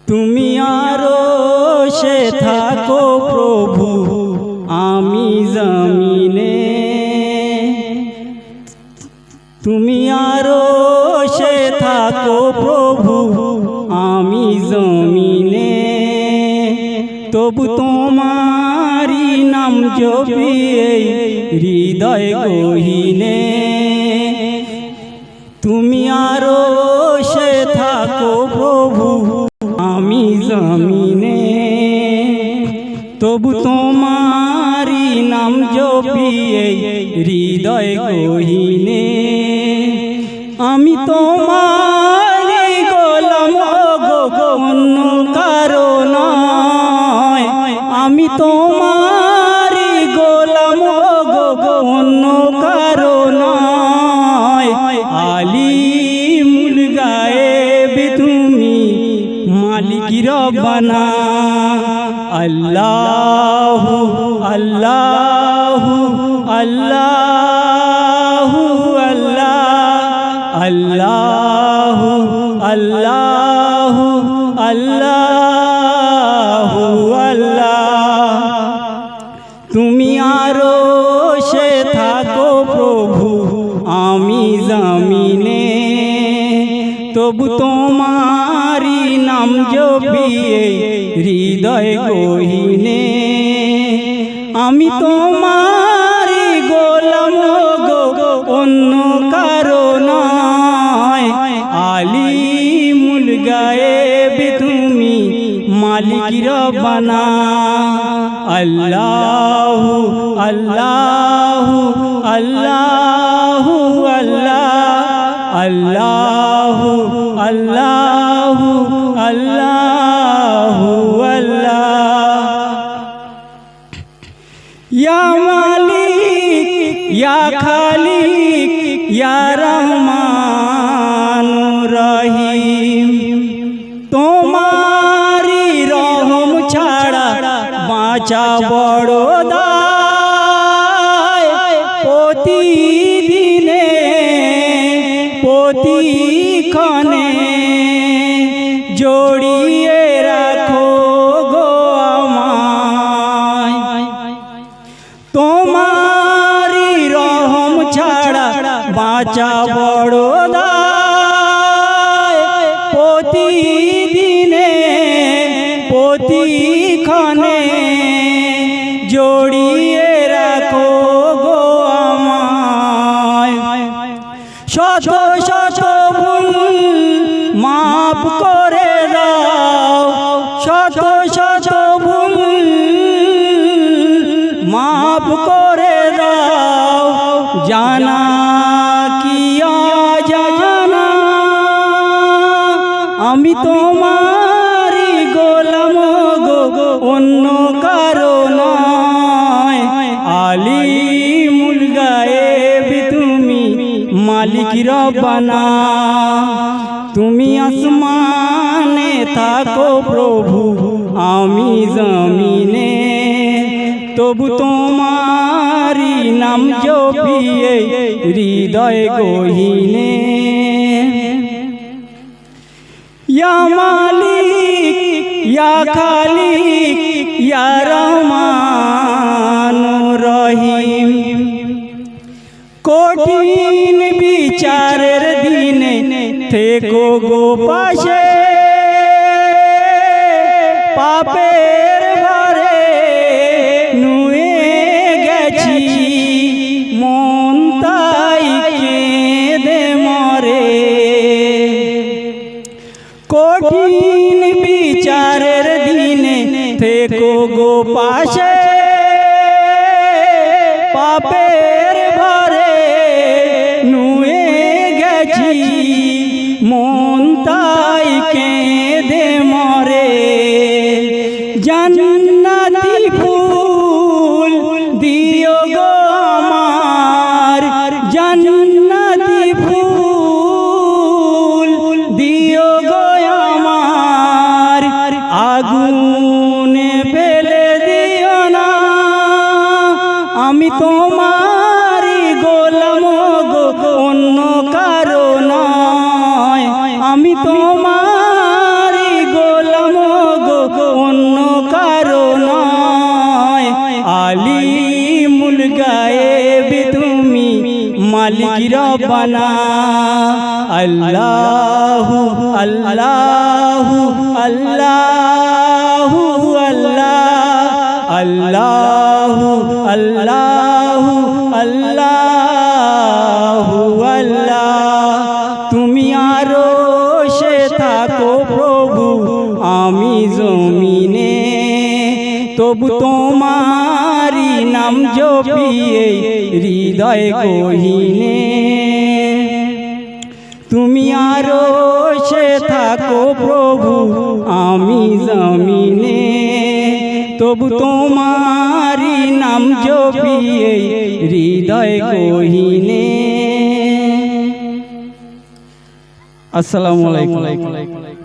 তুমি আরশে থাকো প্রভু, আমি জমিনে। তুমি আরশে থাকো প্রভু, আমি জমিনে। তবু তোমারি নাম জপি হৃদয় গহীনে। তুমি আরশে থাকো প্রভু, আমি জমিনে। তবু তোমারি নাম জপি হৃদয় গহীনে। আমি তোমারি গোলাম গো, অন্য কারো নয়। আমি তোমারি গোলাম গো, অন্য কারো নয়। আলিমুল গায়েব তুমি, মালিক রব্বানা। আল্লাহু আল্লাহু আল্লাহু আল্লাহু আল্লাহু আল্লাহু আল্লাহ। তুমি আরশে থাকো প্রভু, আমি জমিনে। তবু তোমারি নাম জপি হৃদয় গহীনে। আমি তোমারি গোলাম গো, অন্য কারো নয়। আলিমুল গায়েব তুমি, মালিক রব্বানা। আল্লাহু আল্লাহু আল্লাহু আল্লাহু আল্লাহু আল্লাহু আল্লাহ। ইয়া মালিক ইয়া খালিক ইয়া রহমান রহিম। তোমারি রহম ছাড়া বাঁচা বড় দায়। প্রতিদিনে প্রতিক্ষণে জড়িয়ে রাখো গো আমায়। তোমারি রহম ছাড়া বাঁচা বড় দায়। প্রতিদিনে প্রতিক্ষণে জড়িয়ে রাখো গো আমায়। শত শত ভুল মাফ করে দাও, শত শত ভুল মাফ করে দাও। জানা কি অজানা, আমি তোমারি গোলাম গো, অন্য কারো নয়। আলিমুল গায়েব তুমি, মালিক রব্বানা। তুমি আসমানে থাকো প্রভু, আমি জমিনে। তবু তোমারি নাম জপি হৃদয় গহীনে। ইয়া মালিক ইয়া খালিক ইয়া রহমান রহিম। কঠিন বিচারের দিনে থেকো গো পাশে। পাপের ভারে নুয়ে গেছি মন, তাই কেঁদে মরে। কঠিন বিচারের দিনে থেকো গো পাশে। পাপের ভারে নুয়ে গেছি মন, তাই কেঁদে মরে। জান্নাতি ফুল দিও গো আমার, জান্নাতি ফুল দিও গো আমার। আগুনে ফেলে দিও না, আমি তোমারি গোলাম গো, অন্য কারো নয়। আমি আমি তোমারি গোলাম গো অন্য কারো নয় আলিমুল গায়েব তুমি মালিক রব্বানা আল্লাহু আল্লাহু আল্লাহু আল্লাহু আল্লাহু আল্লাহু আল্লাহ তুমি আরশে থাকো প্রভু আমি জমিনে তবু তোমারি নাম জপিয়ে হৃদয় গহীনে তুমি আরশে থাকো প্রভু আমি জমিনে তবু তোমারি নাম জপিয়ে হৃদয় গহীনে। আসসালামু আলাইকুম।